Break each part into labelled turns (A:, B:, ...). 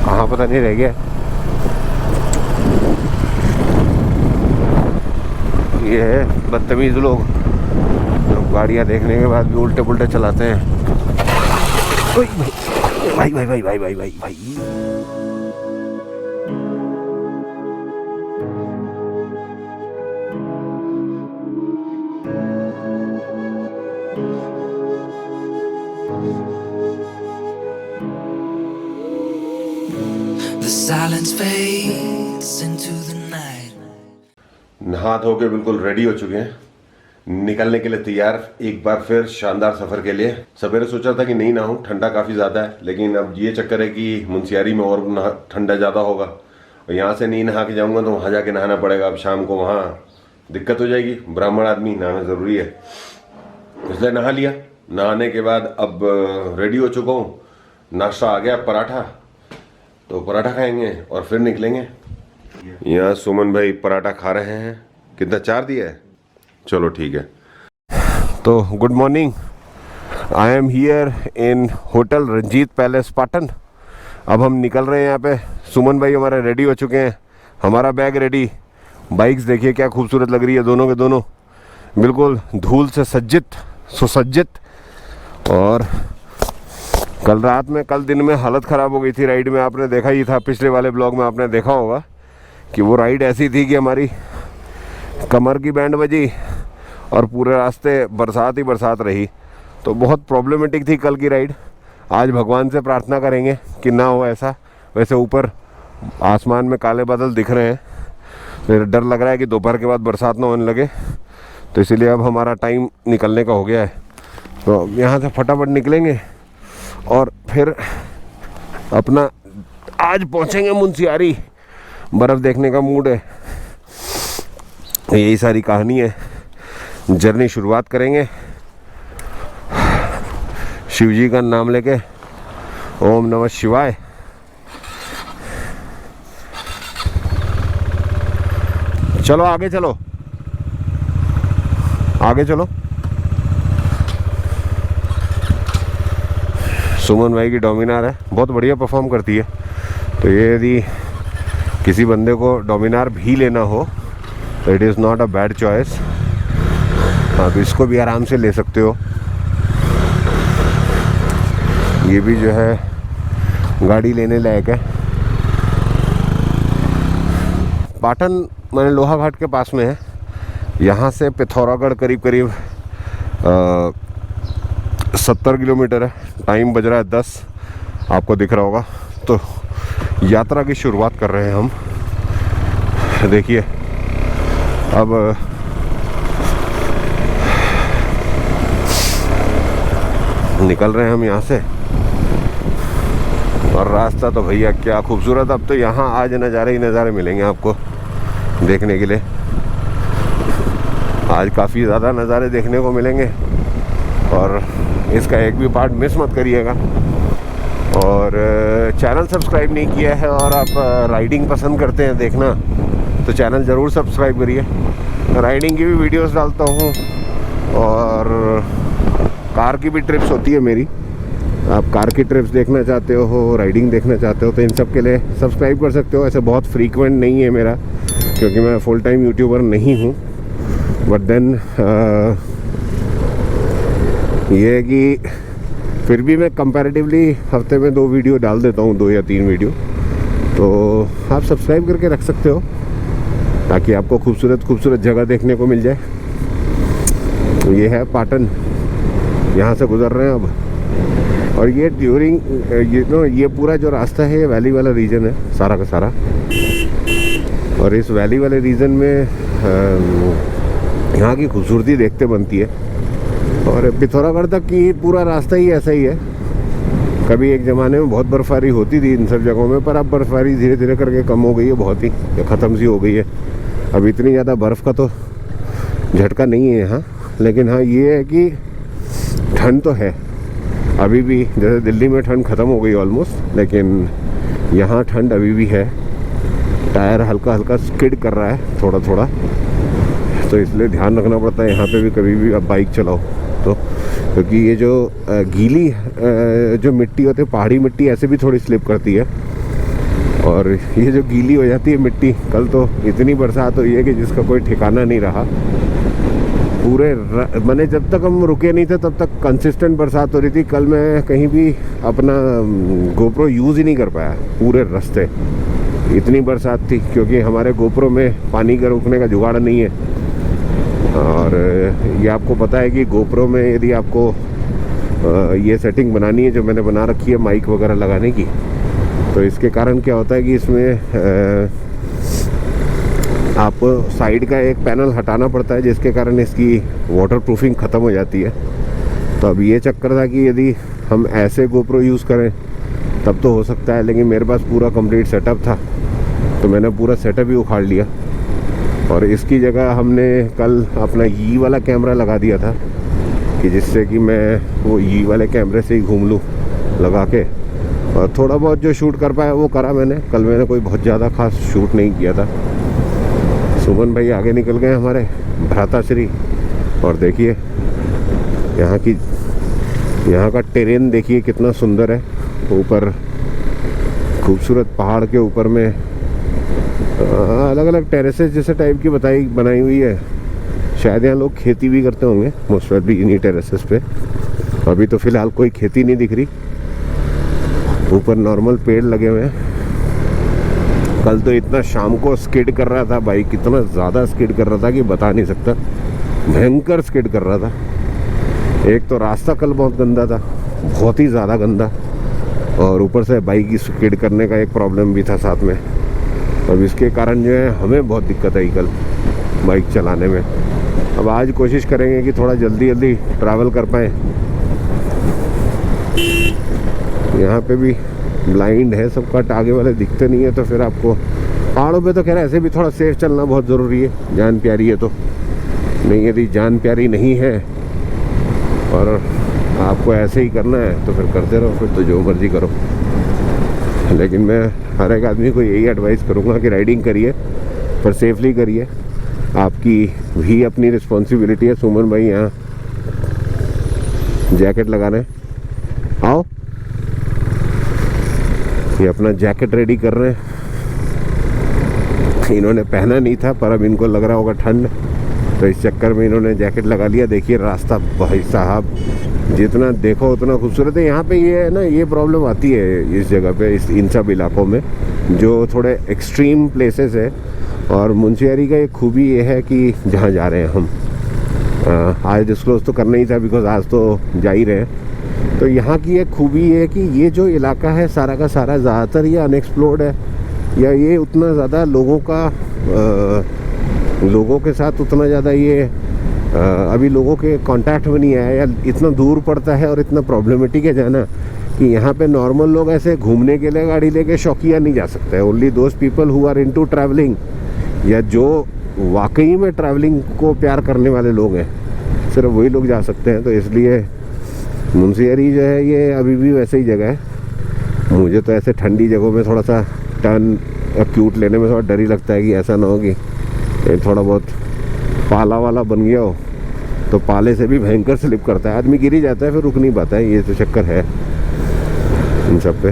A: कहाँ पता नहीं रह गया। ये है बदतमीज लोग जो गाड़ियाँ देखने के बाद भी उल्टे पुल्टे चलाते हैं। भाई भाई भाई भाई भाई भाई भाई
B: The silence fades into the night.
A: नहा धो के बिल्कुल रेडी हो चुके हैं, निकलने के लिए तैयार एक बार फिर शानदार सफर के लिए। सवेरे सोचा था कि नहीं नहाऊं, ठंडा काफी ज्यादा है, लेकिन अब ये चक्कर है कि मुंशियारी में और ठंडा ज्यादा होगा और यहाँ से नहीं नहा के जाऊंगा तो वहां जाके नहाना पड़ेगा। अब शाम को वहां दिक्कत हो जाएगी, ब्राह्मण आदमी नहाना जरूरी है, इसलिए नहा लिया। नहाने के बाद अब रेडी हो चुका हूँ, नाश्ता आ गया पराठा, तो पराठा खाएंगे और फिर निकलेंगे। यहाँ सुमन भाई पराठा खा रहे हैं। कितना, 4 दिया है? चलो ठीक है। तो good morning, I am here in Hotel Ranjit Palace Patan. अब हम निकल रहे हैं यहाँ पे। सुमन भाई हमारे रेडी हो चुके हैं, हमारा बैग रेडी। बाइक्स देखिए क्या खूबसूरत लग रही है, दोनों के दोनों बिल्कुल धूल से सज्जित सुसज्जित। और कल दिन में हालत ख़राब हो गई थी राइड में, आपने देखा ही था, पिछले वाले ब्लॉग में आपने देखा होगा कि वो राइड ऐसी थी कि हमारी कमर की बैंड बजी और पूरे रास्ते बरसात ही बरसात रही। तो बहुत प्रॉब्लमेटिक थी कल की राइड। आज भगवान से प्रार्थना करेंगे कि ना हो ऐसा। वैसे ऊपर आसमान में काले बादल दिख रहे हैं, तो डर लग रहा है कि दोपहर के बाद बरसात ना होने लगे, तो इसीलिए अब हमारा टाइम निकलने का हो गया है। तो यहाँ से फटाफट निकलेंगे और फिर अपना आज पहुँचेंगे मुंशियारी। बर्फ़ देखने का मूड है, यही सारी कहानी है। जर्नी शुरुआत करेंगे शिव जी का नाम लेके, ओम नमः शिवाय। चलो आगे चलो, आगे चलो। सुमन भाई की डोमिनार है, बहुत बढ़िया परफॉर्म करती है। तो ये यदि किसी बंदे को डोमिनार भी लेना हो तो it is not a bad choice. आप इसको भी आराम से ले सकते हो। ये भी जो है गाड़ी लेने लायक है। पाटन मैंने लोहा घाट के पास में है। यहाँ से पिथौरागढ़ करीब 70 किलोमीटर है। टाइम बज रहा है 10, आपको दिख रहा होगा। तो यात्रा की शुरुआत कर रहे हैं हम। देखिए अब निकल रहे हैं हम यहाँ से, और रास्ता तो भैया क्या खूबसूरत। अब तो यहाँ आज नज़ारे ही नज़ारे मिलेंगे आपको देखने के लिए। आज काफ़ी ज़्यादा नज़ारे देखने को मिलेंगे और इसका एक भी पार्ट मिस मत करिएगा। और चैनल सब्सक्राइब नहीं किया है और आप राइडिंग पसंद करते हैं देखना, तो चैनल ज़रूर सब्सक्राइब करिए। राइडिंग की भी वीडियोस डालता हूँ और कार की भी ट्रिप्स होती है मेरी। आप कार की ट्रिप्स देखना चाहते हो, राइडिंग देखना चाहते हो, तो इन सब के लिए सब्सक्राइब कर सकते हो। ऐसे बहुत फ्रीक्वेंट नहीं है मेरा, क्योंकि मैं फुल टाइम यूट्यूबर नहीं हूँ। बट देन ये है कि फिर भी मैं कंपैरेटिवली हफ्ते में 2 वीडियो डाल देता हूँ, 2 या 3 वीडियो। तो आप सब्सक्राइब करके रख सकते हो ताकि आपको खूबसूरत खूबसूरत जगह देखने को मिल जाए। तो ये है पाटन, यहाँ से गुजर रहे हैं अब। और ये ये पूरा जो रास्ता है ये वैली वाला रीजन है सारा का सारा। और इस वैली वाले रीजन में यहाँ की खूबसूरती देखते बनती है। और पिथौरागढ़ तक की पूरा रास्ता ही ऐसा ही है। कभी एक ज़माने में बहुत बर्फ़बारी होती थी इन सब जगहों में, पर अब बर्फ़बारी धीरे धीरे करके कम हो गई है, बहुत ही ख़त्म सी हो गई है। अब इतनी ज़्यादा बर्फ़ का तो झटका नहीं है यहाँ। लेकिन हाँ ये है कि ठंड तो है अभी भी। जैसे दिल्ली में ठंड ख़त्म हो गई ऑलमोस्ट, लेकिन यहाँ ठंड अभी भी है। टायर हल्का हल्का स्किड कर रहा है थोड़ा थोड़ा, तो इसलिए ध्यान रखना पड़ता है यहाँ पे भी कभी भी आप बाइक चलाओ तो। क्योंकि ये जो गीली जो मिट्टी होती है, पहाड़ी मिट्टी ऐसे भी थोड़ी स्लिप करती है। और ये जो गीली हो जाती है मिट्टी, कल तो इतनी बरसात हुई है कि जिसका कोई ठिकाना नहीं रहा। पूरे मैंने जब तक हम रुके नहीं थे तब तक कंसिस्टेंट बरसात हो रही थी। कल मैं कहीं भी अपना गोप्रो यूज़ ही नहीं कर पाया पूरे रास्ते, इतनी बरसात थी, क्योंकि हमारे गोप्रो में पानी का रुकने का जुगाड़ नहीं है। और ये आपको पता है कि गोप्रो में यदि आपको ये सेटिंग बनानी है जो मैंने बना रखी है माइक वगैरह लगाने की, तो इसके कारण क्या होता है कि इसमें आपको साइड का एक पैनल हटाना पड़ता है, जिसके कारण इसकी वाटरप्रूफिंग ख़त्म हो जाती है। तो अब ये चक्कर था कि यदि हम ऐसे गोप्रो यूज़ करें तब तो हो सकता है, लेकिन मेरे पास पूरा कंप्लीट सेटअप था तो मैंने पूरा सेटअप ही उखाड़ लिया। और इसकी जगह हमने कल अपना ई वाला कैमरा लगा दिया था कि जिससे कि मैं वो ई वाले कैमरे से ही घूम लूँ लगा के, और थोड़ा बहुत जो शूट कर पाया वो करा मैंने। कल मैंने कोई बहुत ज़्यादा खास शूट नहीं किया था। सुमन भाई आगे निकल गए हमारे भ्राताश्री, और देखिए यहाँ का टेरेन देखिए कितना सुंदर है। ऊपर खूबसूरत पहाड़ के ऊपर में अलग अलग टेरेसेस जैसे टाइप की बनाई हुई है। शायद यहाँ लोग खेती भी करते होंगे मोस्ट प्रोबेबली इन्हीं टेरेसेस पे। अभी तो फिलहाल कोई खेती नहीं दिख रही, ऊपर नॉर्मल पेड़ लगे हुए हैं। कल तो इतना शाम को स्किड कर रहा था बाइक, इतना ज़्यादा स्किड कर रहा था कि बता नहीं सकता, भयंकर स्किड कर रहा था। एक तो रास्ता कल बहुत गंदा था, बहुत ही ज़्यादा गंदा, और ऊपर से बाइक की स्किड करने का एक प्रॉब्लम भी था साथ में। अब इसके कारण जो है हमें बहुत दिक्कत आई कल बाइक चलाने में। अब आज कोशिश करेंगे कि थोड़ा जल्दी ट्रैवल कर पाएँ। यहाँ पे भी ब्लाइंड है सब कट, आगे वाले दिखते नहीं है, तो फिर आपको पहाड़ों पे तो खैर ऐसे भी थोड़ा सेफ चलना बहुत ज़रूरी है, जान प्यारी है तो। नहीं, यदि जान प्यारी नहीं है और आपको ऐसे ही करना है तो फिर करते रहो, फिर तो जो मर्जी करो। लेकिन मैं हर एक आदमी को यही एडवाइस करूँगा कि राइडिंग करिए पर सेफली करिए, आपकी भी अपनी रिस्पॉन्सिबिलिटी है। सुमन भाई यहाँ जैकेट लगा रहे हैं, आओ, ये अपना जैकेट रेडी कर रहे हैं। इन्होंने पहना नहीं था पर अब इनको लग रहा होगा ठंड, तो इस चक्कर में इन्होंने जैकेट लगा लिया। देखिए रास्ता भाई साहब जितना देखो उतना खूबसूरत है। यहाँ पे ये है ना, ये प्रॉब्लम आती है इस जगह पे, इन सब इलाकों में जो थोड़े एक्सट्रीम प्लेसेस है। और मुंशियारी का एक खूबी ये है कि जहाँ जा रहे हैं हम, आज डिस्क्लोज तो करना ही था बिकॉज आज तो जा ही रहे हैं। तो यहाँ की एक खूबी ये है कि ये जो इलाका है सारा का सारा ज़्यादातर ये अनएक्सप्लोर्ड है, या ये उतना ज़्यादा लोगों के साथ उतना ज़्यादा ये अभी लोगों के कांटेक्ट में नहीं आया, या इतना दूर पड़ता है और इतना प्रॉब्लमेटिक है जाना कि यहाँ पे नॉर्मल लोग ऐसे घूमने के लिए गाड़ी लेके शौकिया नहीं जा सकते। Only those people who are into travelling, या जो वाकई में ट्रैवलिंग को प्यार करने वाले लोग हैं, सिर्फ वही लोग जा सकते हैं। तो इसलिए मुंशियारी जो है ये अभी भी वैसे ही जगह है। मुझे तो ऐसे ठंडी जगहों में थोड़ा सा टर्न एक्यूट लेने में थोड़ा डर ही लगता है कि ऐसा ना हो कि थोड़ा बहुत पाला वाला बन गया हो, तो पाले से भी भयंकर स्लिप करता है, आदमी गिर ही जाता है, फिर रुक नहीं पाता है। ये तो चक्कर है इन सब पे।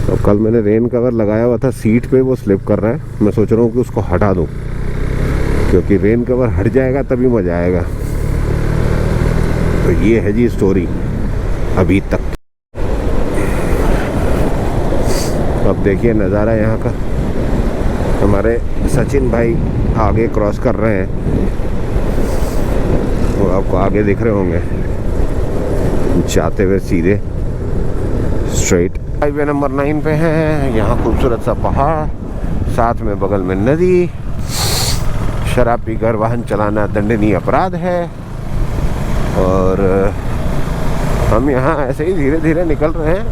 A: और कल मैंने रेन कवर लगाया हुआ था सीट पे, वो स्लिप कर रहा है। मैं सोच रहा हूँ कि उसको हटा दूँ, क्योंकि रेन कवर हट जाएगा तभी मज़ा आएगा। तो ये है जी स्टोरी अभी तक। अब देखिए नज़ारा यहाँ का, हमारे सचिन भाई आगे क्रॉस कर रहे हैं, वो आपको आगे दिख रहे होंगे जाते हुए सीधे स्ट्रेट। हाईवे नंबर 9 पे हैं। यहाँ खूबसूरत सा पहाड़, साथ में बगल में नदी। शराब पीकर वाहन चलाना दंडनीय अपराध है। और हम यहाँ ऐसे ही धीरे धीरे निकल रहे हैं,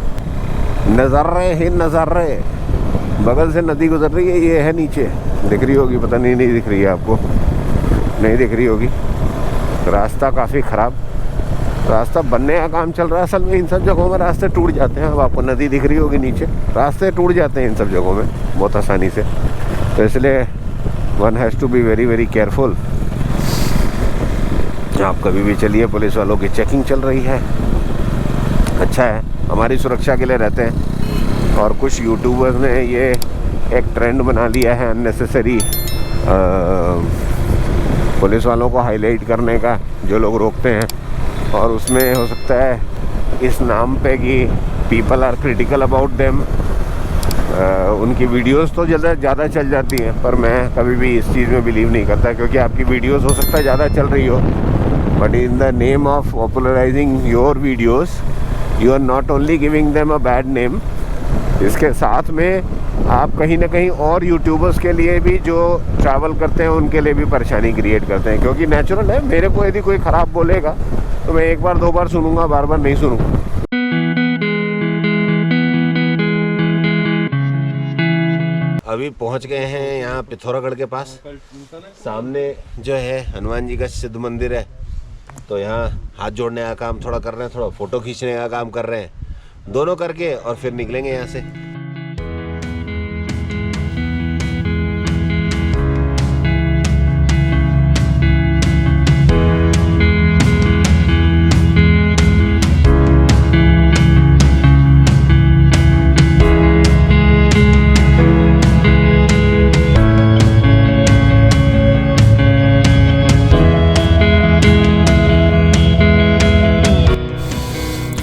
A: नज़ारे ही नज़ारे। बगल से नदी गुजर रही है, ये है नीचे, दिख रही होगी, पता नहीं दिख रही है आपको, नहीं दिख रही होगी। रास्ता काफ़ी ख़राब, रास्ता बनने का काम चल रहा है। असल में इन सब जगहों में रास्ते टूट जाते हैं। अब आपको नदी दिख रही होगी नीचे, रास्ते टूट जाते हैं इन सब जगहों में बहुत आसानी से। तो इसलिए one has to be very very careful. आप कभी भी चलिए, पुलिस वालों की चेकिंग चल रही है, अच्छा है, हमारी सुरक्षा के लिए रहते हैं। और कुछ यूट्यूबर्स ने ये एक ट्रेंड बना लिया है अननेसेसरी पुलिस वालों को हाईलाइट करने का, जो लोग रोकते हैं। और उसमें हो सकता है इस नाम पे कि people are critical about them, उनकी वीडियोस तो ज़्यादा चल जाती हैं, पर मैं कभी भी इस चीज़ में बिलीव नहीं करता, क्योंकि आपकी वीडियोस हो सकता है ज़्यादा चल रही हो, but in the name of popularising your videos you are not only giving them a bad name, इसके साथ में आप कहीं ना कहीं और यूट्यूबर्स के लिए भी जो ट्रैवल करते हैं उनके लिए भी परेशानी क्रिएट करते हैं। क्योंकि नेचुरल है, मेरे को यदि कोई ख़राब बोलेगा तो मैं एक बार दो बार सुनूंगा, बार बार नहीं सुनूंगा। अभी पहुंच गए हैं यहाँ पिथौरागढ़ के पास। सामने जो है हनुमान जी का सिद्ध मंदिर है, तो यहाँ हाथ जोड़ने का काम थोड़ा कर रहे हैं, थोड़ा फोटो खींचने का काम कर रहे हैं, दोनों करके और फिर निकलेंगे यहाँ से।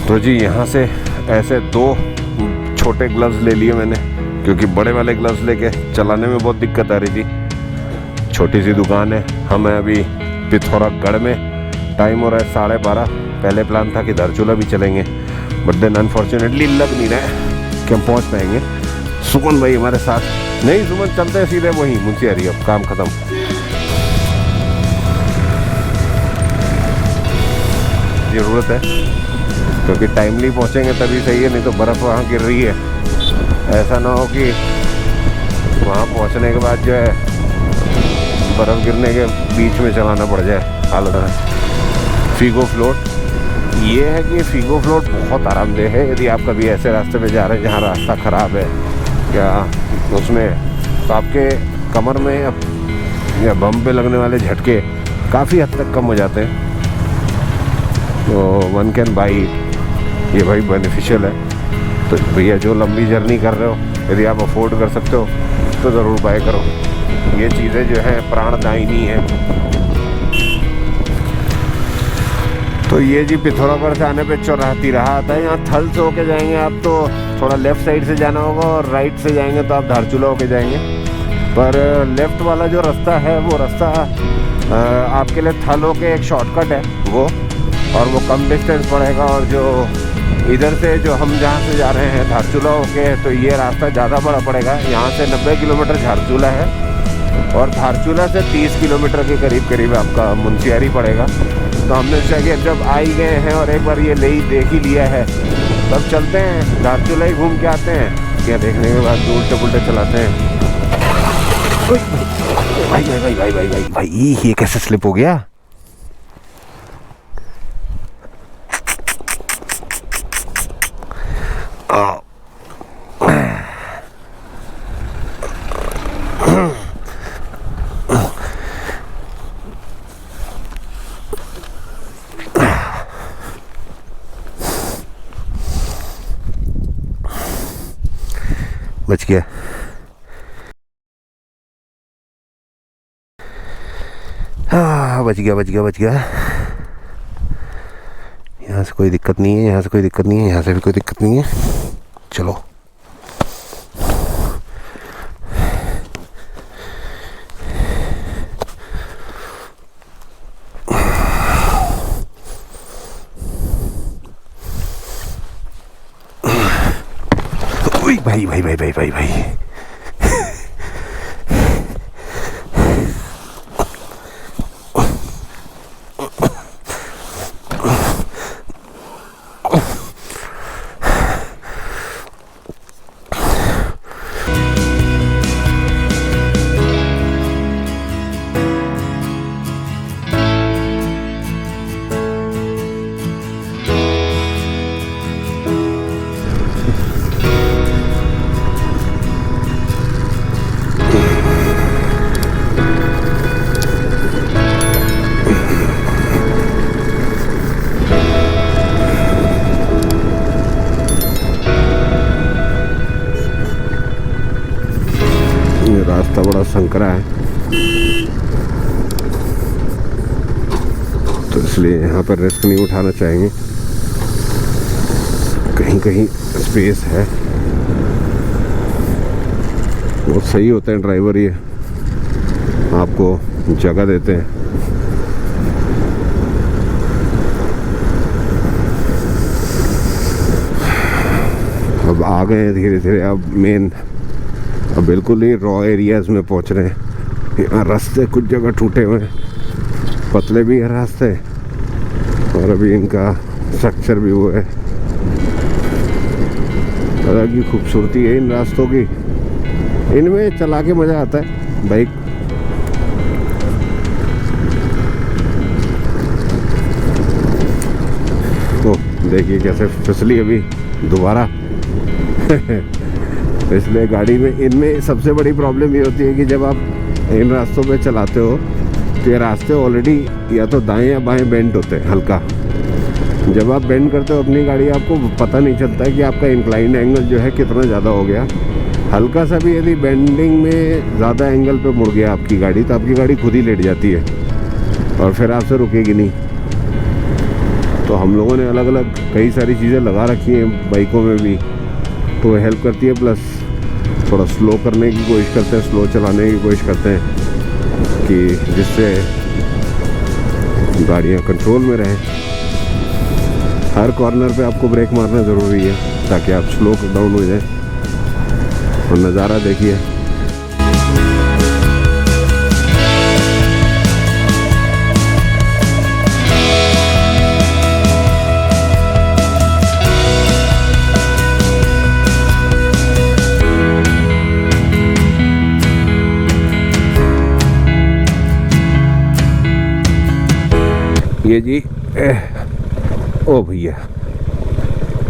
A: तो जी यहाँ से ऐसे 2 छोटे ग्लव्स ले लिए मैंने, क्योंकि बड़े वाले ग्लव्स लेके चलाने में बहुत दिक्कत आ रही थी। छोटी सी दुकान है, हम अभी पिथौरागढ़ में, टाइम हो रहा है 12:30। पहले प्लान था कि धारचूला भी चलेंगे, बट देन अनफॉर्चुनेटली लग नहीं रहा है कि हम पहुँच पाएंगे। सुमन भाई हमारे साथ नहीं, सुमन चलते हैं सीधे वहीं मुंशियारी, अब काम ख़त्म। ज़रूरत है क्योंकि टाइमली पहुंचेंगे तभी सही है, नहीं तो बर्फ़ वहाँ गिर रही है। ऐसा ना हो कि वहाँ पहुंचने के बाद जो है बर्फ़ गिरने के बीच में चलाना पड़ जाए हालत है। फिगो फ्लोट, ये है कि फिगो फ्लोट बहुत आरामदेह है यदि आप कभी ऐसे रास्ते पे जा रहे हैं जहाँ रास्ता ख़राब है या उसमें, तो आपके कमर में या बम पे लगने वाले झटके काफ़ी हद तक कम हो जाते हैं। तो वन कैन बाई, ये भाई बेनिफिशियल है। तो भैया जो लंबी जर्नी कर रहे हो, यदि आप अफोर्ड कर सकते हो तो ज़रूर बाय करो। ये चीज़ें जो है प्राणदायिनी है। तो ये जी पिथौरागढ़ से आने पे तिराहा आता है, यहाँ थल से होके जाएंगे आप तो थोड़ा लेफ़्ट साइड से जाना होगा, और राइट से जाएंगे तो आप धारचूला होके जाएंगे। पर लेफ़्ट वाला जो रास्ता है वो रास्ता आपके लिए थल होके एक शॉर्टकट है वो, और वो कम डिस्टेंस पड़ेगा। और जो इधर से जो हम जहाँ से जा रहे हैं धारचूला होके, तो ये रास्ता ज़्यादा बड़ा पड़ेगा। यहाँ से 90 किलोमीटर धारचूला है, और धारचूला से 30 किलोमीटर के करीब आपका मुंशियारी पड़ेगा। तो हमने सोचा कि जब आ ही गए हैं और एक बार ये देख ही लिया है, तब चलते हैं धारचूला ही घूम के आते हैं। क्या देखने के बाद उल्टे पुल्टे चलाते हैं। भाई भाई भाई भाई भाई भाई भाई ये कैसे स्लिप हो गया? बच गया। हाँ बच गया। यहाँ से कोई दिक्कत नहीं है, यहाँ से भी कोई दिक्कत नहीं है। चलो भाई
C: रास्ता बड़ा संकरा है, तो इसलिए यहाँ पर रिस्क नहीं उठाना चाहेंगे। कहीं कहीं स्पेस है, बहुत सही होते हैं ड्राइवर, ये आपको जगह देते हैं। अब आ गए हैं धीरे धीरे, अब बिल्कुल ही रॉ एरियाज में पहुंच रहे हैं। यहाँ रास्ते कुछ जगह टूटे हुए हैं, पतले भी है रास्ते, और अभी इनका स्ट्रक्चर भी वो है। अलग ही खूबसूरती है इन रास्तों की, इनमें चला के मज़ा आता है बाइक। तो देखिए कैसे फिसली अभी दोबारा। इसलिए गाड़ी में, इनमें सबसे बड़ी प्रॉब्लम ये होती है कि जब आप इन रास्तों पे चलाते हो तो ये रास्ते ऑलरेडी या तो दाएं या बाएं बेंड होते हैं हल्का। जब आप बेंड करते हो अपनी गाड़ी, आपको पता नहीं चलता है कि आपका इंक्लाइंड एंगल जो है कितना ज़्यादा हो गया। हल्का सा भी यदि बेंडिंग में ज़्यादा एंगल पे मुड़ गया आपकी गाड़ी, तो आपकी गाड़ी खुद ही लेट जाती है और फिर आपसे रुकेगी नहीं। तो हम लोगों ने अलग अलग कई सारी चीज़ें लगा रखी हैं बाइकों में भी, तो हेल्प करती है। प्लस थोड़ा स्लो करने की कोशिश करते हैं, स्लो चलाने की कोशिश करते हैं कि जिससे गाड़ियाँ कंट्रोल में रहें। हर कॉर्नर पे आपको ब्रेक मारना ज़रूरी है ताकि आप स्लो डाउन हो जाए। और नज़ारा देखिए, ये जी ओ भैया,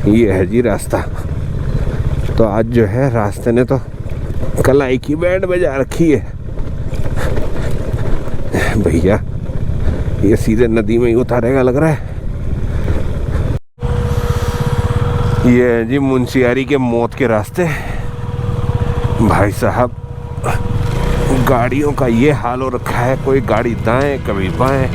C: ये है जी रास्ता। तो आज जो है रास्ते ने तो कलाई की बैंड बजा रखी है भैया। ये सीधे नदी में ही उतारेगा लग रहा है। ये है जी मुंशियारी के मौत के रास्ते। भाई साहब, गाड़ियों का ये हाल हो रखा है, कोई गाड़ी दाएं कभी बाएं।